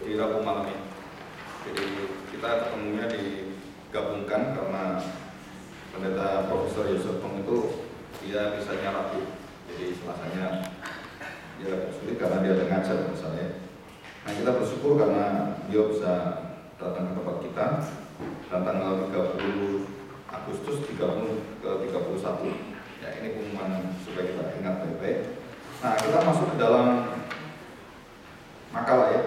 di Rabu malam ini. Jadi kita ketemunya digabungkan karena pendeta Profesor Yusuf Peng itu dia misalnya Rabu, jadi Selasanya dia sulit karena dia ada ngajar misalnya. Nah, kita bersyukur karena dia bisa datang ke tempat kita dan tanggal 30 Agustus 30 ke 31. Ya, ini pengumuman supaya kita ingat baik-baik. Nah, kita masuk ke dalam makalah ya.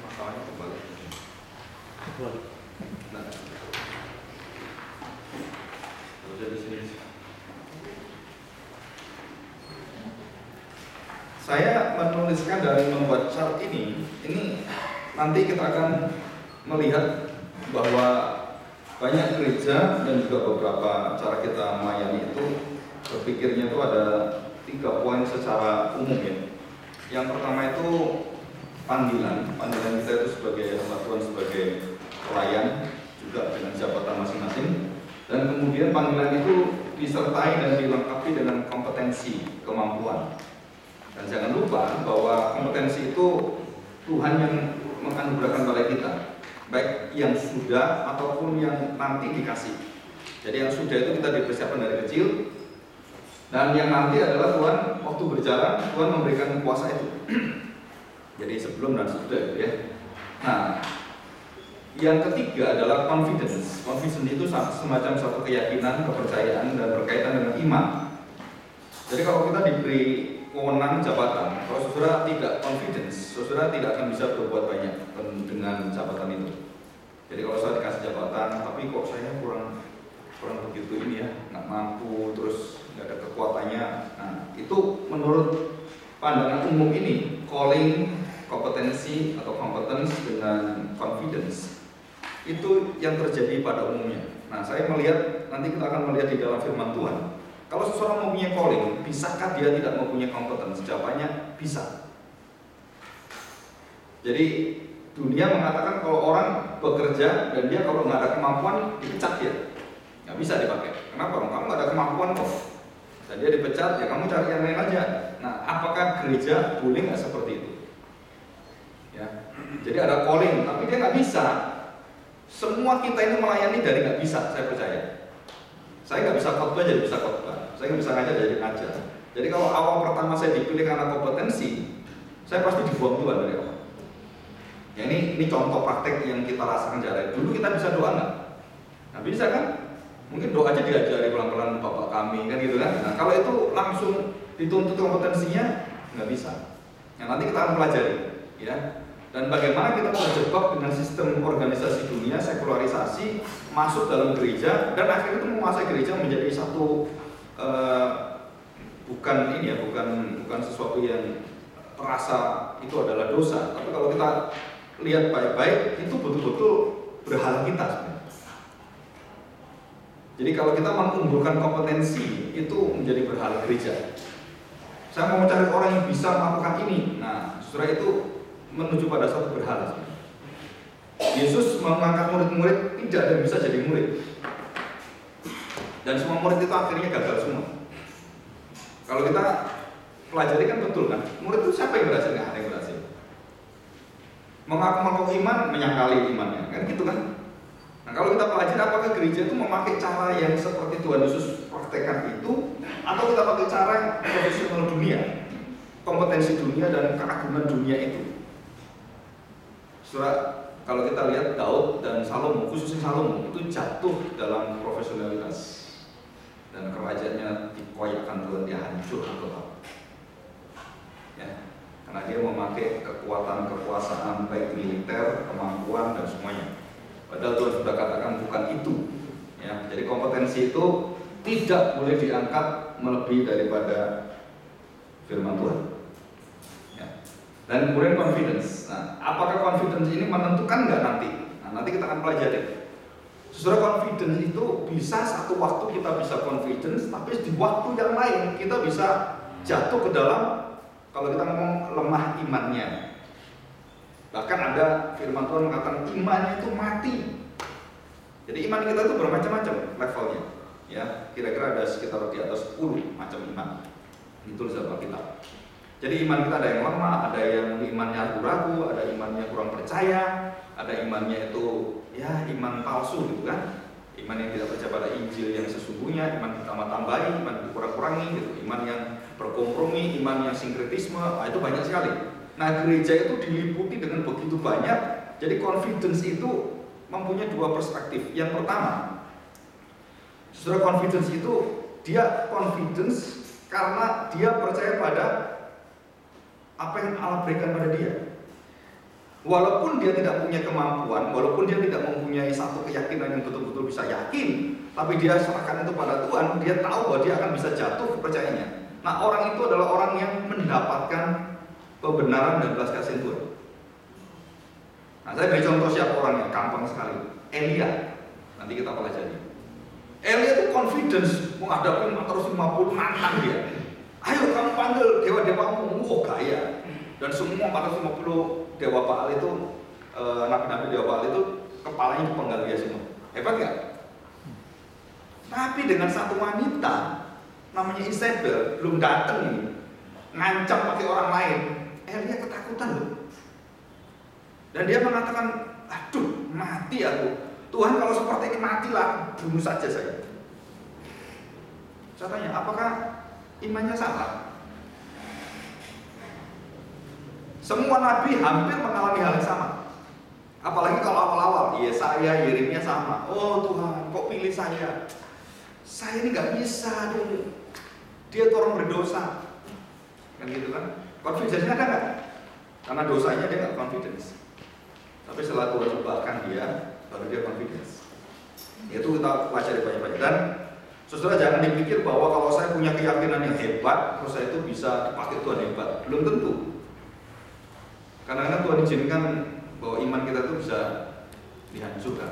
Makalahnya kembali. Nah, jadi sini. Saya menuliskan dan membuat chart ini nanti kita akan melihat bahwa banyak gereja dan juga beberapa cara kita melayani itu berpikirnya itu ada 3 poin secara umum ya. Yang pertama itu panggilan kita itu sebagai hamba Tuhan, sebagai pelayan juga dengan jabatan masing-masing, dan kemudian panggilan itu disertai dan dilengkapi dengan kompetensi, kemampuan. Dan jangan lupa bahwa kompetensi itu Tuhan yang menganugerahkan pada kita, baik yang sudah ataupun yang nanti dikasih. Jadi yang sudah itu kita dipersiapkan dari kecil, dan yang nanti adalah Tuhan waktu berjalan Tuhan memberikan kuasa itu. Jadi sebelum dan sesudah itu ya. Nah, yang ketiga adalah confidence. Confidence itu semacam satu keyakinan, kepercayaan, dan berkaitan dengan iman. Jadi kalau kita diberi wewenang jabatan, kalau saudara tidak confidence, saudara tidak akan bisa berbuat banyak dengan jabatan itu. Jadi kalau saya dikasih jabatan, tapi kok saya kurang begitu ini ya, nggak mampu, terus nggak ada kekuatannya. Nah, itu menurut pandangan umum ini, calling, kompetensi atau competence dengan confidence itu yang terjadi pada umumnya. Nah, saya melihat, nanti kita akan melihat di dalam firman Tuhan. Kalau seseorang mempunyai calling, bisakah dia tidak mempunyai kompeten? Jawabannya bisa. Jadi dunia mengatakan kalau orang bekerja dan dia kalau nggak ada kemampuan dipecat dia, nggak bisa dipakai. Kenapa? Kamu nggak ada kemampuan kok. Dan dia dipecat, ya kamu cari yang lain aja. Nah, apakah gereja boleh nggak seperti itu? Ya. Jadi ada calling, tapi dia nggak bisa. Semua kita ini melayani dari nggak bisa, saya percaya. Saya nggak bisa khotbah jadi bisa khotbah, saya nggak bisa ngajar jadi ngajar. Jadi kalau awal pertama saya dipilih karena kompetensi, saya pasti dibuang Tuhan dari awal. Ya ini contoh praktek yang kita rasakan jari. Dulu kita bisa doa nggak? Nah bisa kan? Mungkin doa aja diajari pelan-pelan Bapak kami kan gitu kan. Nah kalau itu langsung dituntut kompetensinya nggak bisa. Nah nanti kita akan pelajari, ya. Dan bagaimana kita terjebak dengan sistem organisasi dunia, sekularisasi, masuk dalam gereja, dan akhirnya itu menguasai gereja menjadi satu bukan sesuatu yang terasa itu adalah dosa. Tapi kalau kita lihat baik-baik, itu betul-betul berhala kita sebenarnya. Jadi kalau kita mengunggulkan kompetensi, itu menjadi berhala gereja. Saya mau mencari orang yang bisa melakukan ini. Nah, saudara itu menuju pada satu berhala. Yesus mengangkat murid-murid tidak dan bisa jadi murid. Dan semua murid itu akhirnya gagal semua. Kalau kita pelajari kan betul kan, murid itu siapa yang berhasil? Nggak ada yang berhasil. Mengaku-ngaku iman, menyangkali imannya, kan gitu kan? Nah kalau kita pelajari apakah gereja itu memakai cara yang seperti Tuhan Yesus praktekkan itu, atau kita pakai cara yang profesional dunia, kompetensi dunia dan keagungan dunia itu. Saudara, kalau kita lihat Daud dan Salomo, khususnya Salomo itu jatuh dalam profesionalitas dan kerajaannya dikoyakkan Tuhan, dia hancur total. Ya, karena dia memakai kekuatan kekuasaan baik militer, kemampuan dan semuanya. Padahal Tuhan sudah katakan bukan itu. Ya, jadi kompetensi itu tidak boleh diangkat melebihi daripada firman Tuhan. Dan kemudian confidence. Nah, apakah confidence ini menentukan nggak nanti? Nah, nanti kita akan pelajari. Saudara, confidence itu bisa satu waktu kita bisa confidence, tapi di waktu yang lain kita bisa jatuh ke dalam, kalau kita ngomong lemah imannya. Bahkan ada firman Tuhan mengatakan imannya itu mati. Jadi iman kita itu bermacam-macam levelnya. Ya, kira-kira ada sekitar di atas 10 macam iman. Itu dalam Alkitab. Jadi iman kita ada yang lemah, ada yang imannya ragu-ragu, ada imannya kurang percaya, ada imannya itu ya iman palsu gitu kan. Iman yang tidak percaya pada Injil yang sesungguhnya, iman ditambah-tambahi, iman dikurang-kurangi gitu, iman yang berkompromi, iman yang sinkretisme, itu banyak sekali. Nah, gereja itu diliputi dengan begitu banyak. Jadi confidence itu mempunyai dua perspektif. Yang pertama, saudara, confidence itu dia confidence karena dia percaya pada apa yang Allah berikan pada dia. Walaupun dia tidak punya kemampuan, walaupun dia tidak mempunyai satu keyakinan yang betul-betul bisa yakin, tapi dia serahkan itu pada Tuhan, dia tahu bahwa dia akan bisa jatuh kepercayaannya. Nah, orang itu adalah orang yang mendapatkan kebenaran dan belas kasihan Tuhan. Nah, saya beri contoh siapa orangnya, gampang sekali. Elia, nanti kita pelajari. Elia itu confidence menghadapi 450 mantan dia. Ayo kamu panggil dewa-dewamu, gaya. Dan semua 450 dewa Baal itu, nabi-nabi dewa Baal itu kepalanya dipenggal dia semua. Hebat nggak? Tapi dengan satu wanita namanya Isabel belum datang ini, ngancam pakai orang lain, Elia ketakutan loh. Dan dia mengatakan, aduh mati aku. Tuhan kalau seperti ini matilah, bunuh saja saya. Saya tanya, apakah imannya salah? Semua nabi hampir mengalami hal yang sama. Apalagi kalau awal-awal, Yesaya, Yeremia sama. Oh Tuhan, kok pilih saya? Saya ini nggak bisa dulu. Dia tuh orang berdosa, kan gitu kan? Confidence-nya ada nggak? Karena dosanya dia nggak confidence. Tapi setelah Tuhan ubahkan dia, baru dia confidence. Itu kita pelajari banyak-banyak. Dan saudara jangan dipikir bahwa kalau saya punya keyakinan yang hebat, terus saya itu bisa dipakai Tuhan hebat. Belum tentu. Kadang-kadang Tuhan izinkan bahwa iman kita itu bisa dihancurkan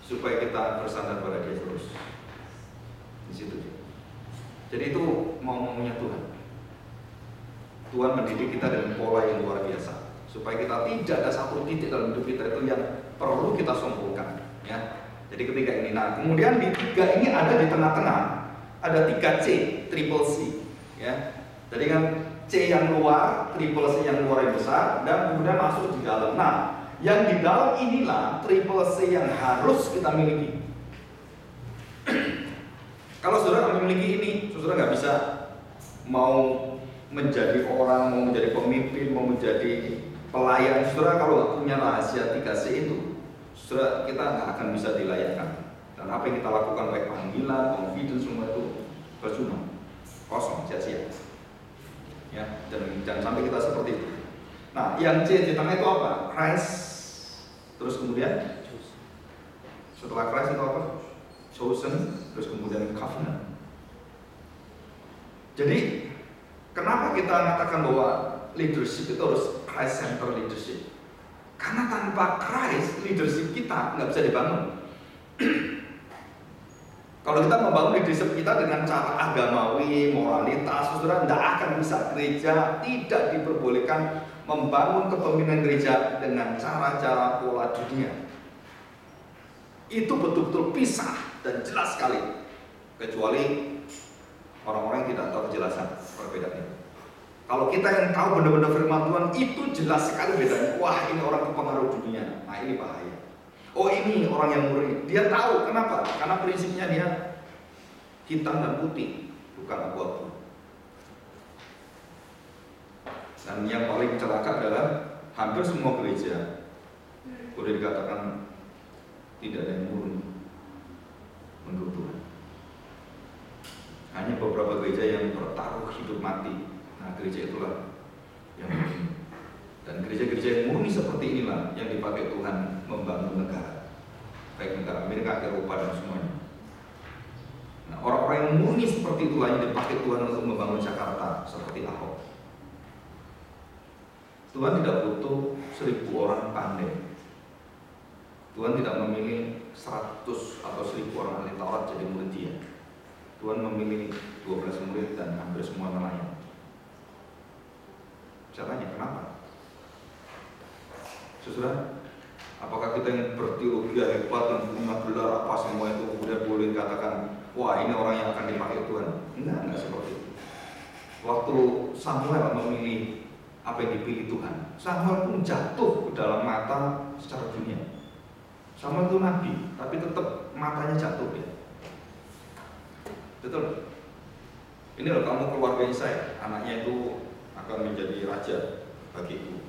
supaya kita bersandar pada Dia terus. Di situ. Jadi itu mau-maunya Tuhan. Tuhan mendidik kita dengan pola yang luar biasa supaya kita tidak ada satu titik dalam hidup kita itu yang perlu kita sombongkan, ya. Jadi ketika ini, nah kemudian di tiga ini ada di tengah-tengah ada 3C, triple C, ya. Jadi kan C yang luar, triple C yang luar yang besar, dan kemudian masuk di dalam. Nah, yang di dalam inilah triple C yang harus kita miliki. Kalau saudara memiliki ini, saudara nggak bisa mau menjadi orang, mau menjadi pemimpin, mau menjadi pelayan. Saudara kalau nggak punya rahasia 3C itu, saudara kita nggak akan bisa dilayakkan. Dan apa yang kita lakukan baik panggilan, confidence semua itu percuma, kosong, sia-sia. Ya, jangan sampai kita seperti itu. Nah, yang C di tengah itu apa? Christ. Terus kemudian setelah Christ itu apa? Chosen. Terus kemudian covenant. Jadi kenapa kita mengatakan bahwa leadership itu harus Christ center leadership? Karena tanpa Christ leadership kita nggak bisa dibangun. Kalau kita membangun leadership kita dengan cara agamawi, moralitas, saudara tidak akan bisa. Gereja tidak diperbolehkan membangun kepemimpinan gereja dengan cara-cara pola dunia. Itu betul-betul pisah dan jelas sekali. Kecuali orang-orang yang tidak tahu kejelasan perbedaannya. Kalau kita yang tahu benar-benar firman Tuhan, itu jelas sekali bedanya. Wah, ini orang kepengaruh dunia. Nah, ini bahaya. Oh, ini orang yang murni. Dia tahu kenapa? Karena prinsipnya dia hitam dan putih, bukan abu-abu. Dan yang paling celaka adalah hampir semua gereja boleh dikatakan tidak ada yang murni menurut Tuhan. Hanya beberapa gereja yang bertaruh hidup mati. Nah, gereja itulah yang murni. Dan gereja-gereja yang murni seperti inilah yang dipakai Tuhan membangun negara, baik negara Amerika, Eropa, dan semuanya. Nah, orang-orang yang murni seperti itulah yang dipakai Tuhan untuk membangun Jakarta seperti Ahok. Tuhan tidak butuh 1000 orang pandai. Tuhan tidak memilih 100 atau 1000 orang ahli Taurat jadi murid dia. Tuhan memilih 12 murid dan hampir semua nelayan. Saya tanya, kenapa? Saudara, apakah kita yang berteologi hebat dan punya gelar apa semua itu kemudian boleh dikatakan wah ini orang yang akan dipakai Tuhan. Enggak seperti itu. Waktu Samuel memilih apa yang dipilih Tuhan, Samuel pun jatuh ke dalam mata secara dunia. Samuel itu nabi, tapi tetap matanya jatuh ya. Betul. Ini loh kamu keluarga saya, anaknya itu akan menjadi raja bagiku.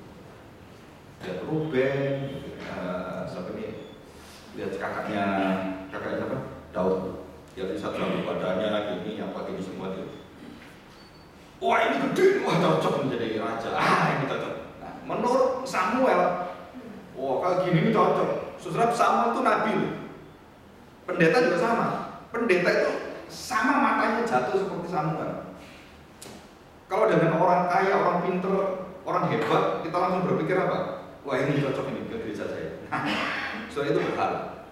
Lihat Ruben, sampai ini lihat kakaknya apa? Daud. Lihat satu rambut badannya gini, apa gini semua itu. Wah ini gede, wah cocok menjadi raja. Ini cocok. Nah, menurut Samuel, wah kalau gini ini cocok. Saudara, Samuel itu nabi. Pendeta juga sama. Pendeta itu sama matanya jatuh seperti Samuel. Kalau dengan orang kaya, orang pinter, orang hebat, kita langsung berpikir apa? Wah ini cocok ini ke gereja saya. Soalnya itu berhala.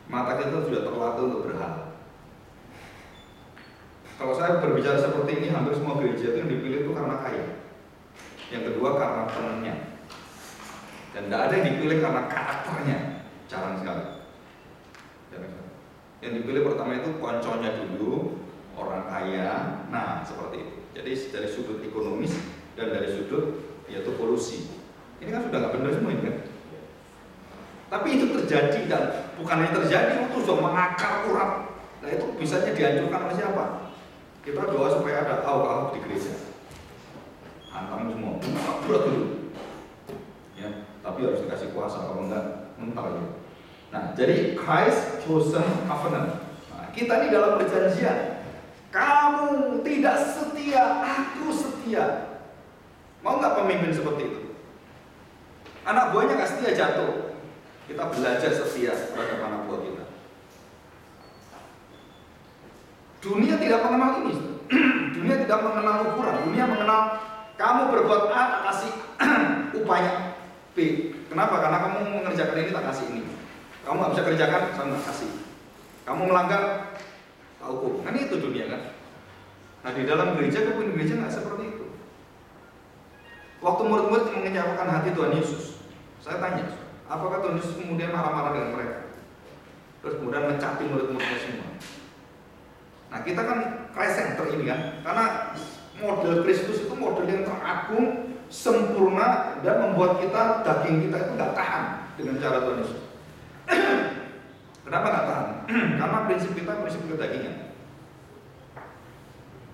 Mata kita sudah terlatih untuk berhala. Kalau saya berbicara seperti ini, hampir semua gereja itu yang dipilih itu karena kaya. Yang kedua karena temannya. Dan tidak ada yang dipilih karena karakternya. Jarang sekali. Yang dipilih pertama itu konconya dulu, orang kaya. Nah seperti itu. Jadi dari sudut ekonomis dan dari sudut yaitu polusi. Ini kan sudah nggak benar semua ini kan. Tapi itu terjadi dan bukan hanya terjadi, itu sudah mengakar urat. Nah itu bisanya dihancurkan oleh siapa? Kita doa supaya ada ahok-ahok di gereja. Hantam semua, bulat dulu. Ya, tapi harus dikasih kuasa, kalau enggak mental ya. Nah, jadi Christ chosen covenant. Nah, kita ini dalam perjanjian. Kamu tidak setia, aku setia. Mau nggak pemimpin seperti itu? Anak buahnya nggak setia jatuh. Kita belajar setia terhadap anak buah kita. Dunia tidak mengenal ini. Dunia tidak mengenal ukuran. Dunia mengenal kamu berbuat A, tak kasih upahnya B. Kenapa? Karena kamu mengerjakan ini, tak kasih ini. Kamu nggak bisa kerjakan, saya nggak kasih. Kamu melanggar, tak hukum. Kan itu dunia kan. Nah di dalam gereja, kepemimpin gereja nggak seperti itu. Waktu murid-murid mengenyapkan hati Tuhan Yesus, saya tanya, apakah Tuhan Yesus kemudian marah-marah dengan mereka? Terus kemudian mencapi murid-muridnya semua. Nah kita kan Christ center ini kan, karena model Kristus itu model yang teragung, sempurna, dan membuat kita, daging kita itu nggak tahan dengan cara Tuhan Yesus. Kenapa nggak tahan? Karena prinsip kita prinsip kedagingan.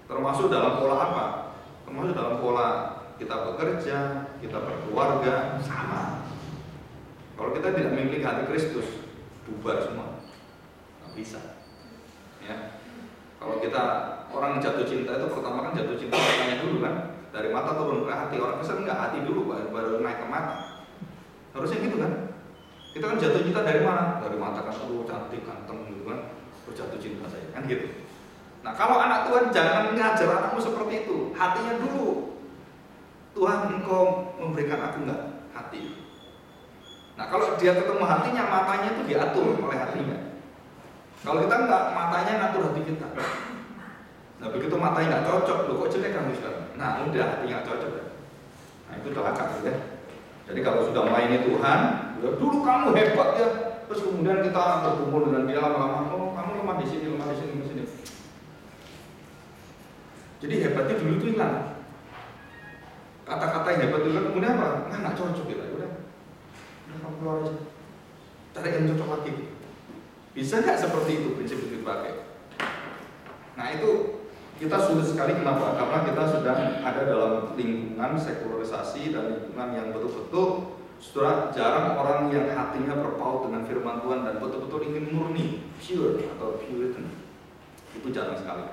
Termasuk dalam pola apa? Termasuk dalam pola kita bekerja, kita berkeluarga, sama. Kalau kita tidak memiliki hati Kristus, bubar semua, nggak bisa. Ya. Kalau kita orang jatuh cinta itu pertama kan jatuh cinta matanya dulu kan, dari mata turun ke hati. Orang Kristen nggak hati dulu, baru naik ke mata. Harusnya gitu kan? Kita kan jatuh cinta dari mana? Dari mata kan, cantik, ganteng gitu kan, terus jatuh cinta saya kan gitu. Nah kalau anak Tuhan jangan ngajar anakmu seperti itu, hatinya dulu. Tuhan engkau memberikan aku nggak hati. Nah kalau dia ketemu hatinya, matanya itu diatur oleh hatinya. Kalau kita nggak, matanya ngatur hati kita. Nah begitu matanya nggak cocok, loh kok jelek kamu sekarang? Nah udah hati nggak cocok. Nah itu celaka ya. Jadi kalau sudah melayani Tuhan, dulu kamu hebat ya. Terus kemudian kita berkumpul dengan dia lama-lama, oh kamu lemah di sini, lemah di sini, di sini. Jadi hebatnya dulu itu hilang. Kata-kata yang hebat itu kan kemudian apa? Nah nggak cocok ya, udah kamu keluar aja. Cari yang cocok lagi. Bisa nggak seperti itu prinsip itu dipakai? Nah itu kita sulit sekali, kenapa? Karena kita sudah ada dalam lingkungan sekularisasi dan lingkungan yang betul-betul sudah jarang orang yang hatinya berpaut dengan firman Tuhan dan betul-betul ingin murni, pure atau puritan. Itu jarang sekali.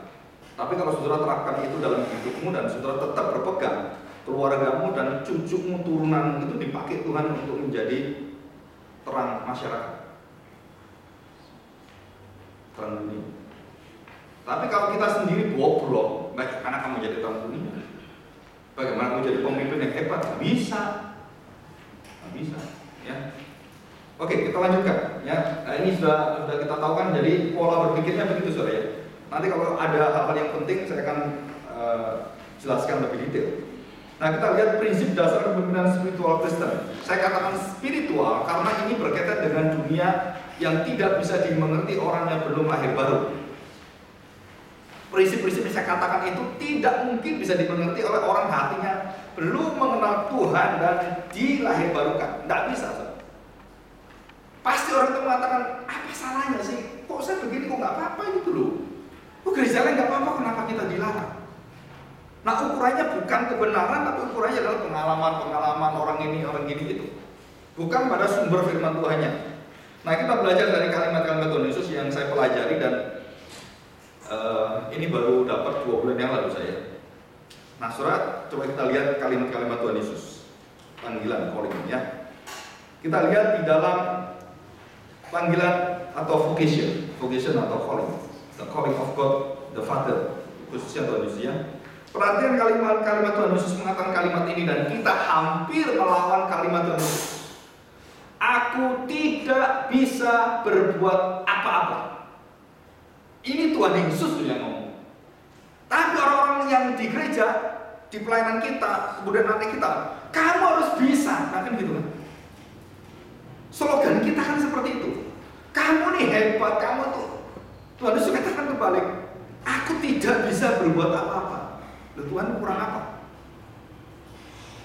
Tapi kalau saudara terapkan itu dalam hidupmu dan saudara tetap berpegang, keluargamu dan cucumu, turunanmu itu dipakai Tuhan untuk menjadi terang masyarakat, terang dunia. Tapi kalau kita sendiri bobrok, bagaimana kamu jadi terang dunia? Bagaimana kamu jadi pemimpin yang hebat? Nggak bisa, nggak bisa. Ya. Oke, kita lanjutkan. Ya, nah, ini sudah kita tahu kan. Jadi pola berpikirnya begitu, saudara ya. Nanti kalau ada hal-hal yang penting, saya akan jelaskan lebih detail. Nah, kita lihat prinsip dasar kepemimpinan spiritual Kristen. Saya katakan spiritual karena ini berkaitan dengan dunia yang tidak bisa dimengerti orang yang belum lahir baru. Prinsip-prinsip yang saya katakan itu tidak mungkin bisa dimengerti oleh orang hatinya belum mengenal Tuhan dan dilahirbarukan. Tidak bisa. Pasti orang itu mengatakan, apa salahnya sih? Kok saya begini, kok nggak apa-apa gitu loh. Kok gereja lain nggak apa-apa, kenapa kita dilarang? Nah, ukurannya bukan kebenaran, tapi ukurannya adalah pengalaman-pengalaman orang ini, orang gini itu. Bukan pada sumber firman Tuhannya. Nah, kita belajar dari kalimat-kalimat Tuhan Yesus yang saya pelajari dan ini baru dapat 2 bulan yang lalu saya. Nah, saudara, coba kita lihat kalimat-kalimat Tuhan Yesus. Panggilan, calling ya. Kita lihat di dalam panggilan atau vocation atau calling. The calling of God, the Father, khususnya Tuhan Yesus ya. Perhatian kalimat-kalimat Tuhan Yesus mengatakan kalimat ini dan kita hampir melawan kalimat Tuhan Yesus. Aku tidak bisa berbuat apa-apa. Ini Tuhan Yesus yang ngomong. Tapi orang-orang yang di gereja, di pelayanan kita, kemudian nanti kita, kamu harus bisa, nah kan gitu kan. Slogan kita kan seperti itu. Kamu nih hebat, kamu tuh. Tuhan Yesus katakan kebalik. Aku tidak bisa berbuat apa-apa. Loh, Tuhan kurang apa?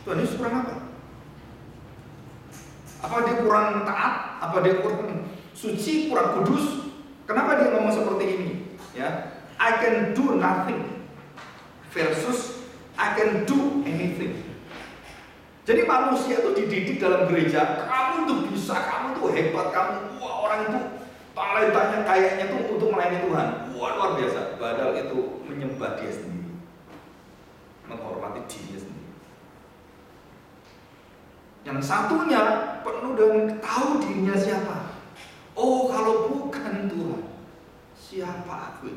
Tuhan Yesus kurang apa? Apa dia kurang taat? Apa dia kurang suci, kurang kudus? Kenapa dia ngomong seperti ini? Ya, I can do nothing versus I can do anything. Jadi manusia itu dididik dalam gereja, kamu tuh bisa, kamu tuh hebat, kamu wah orang itu talentanya kayaknya tuh untuk melayani Tuhan. Wah, luar biasa. Padahal itu menyembah dia sendiri, menghormati dirinya sendiri. Yang satunya penuh dengan tahu dirinya siapa. Oh, kalau bukan Tuhan, siapa aku?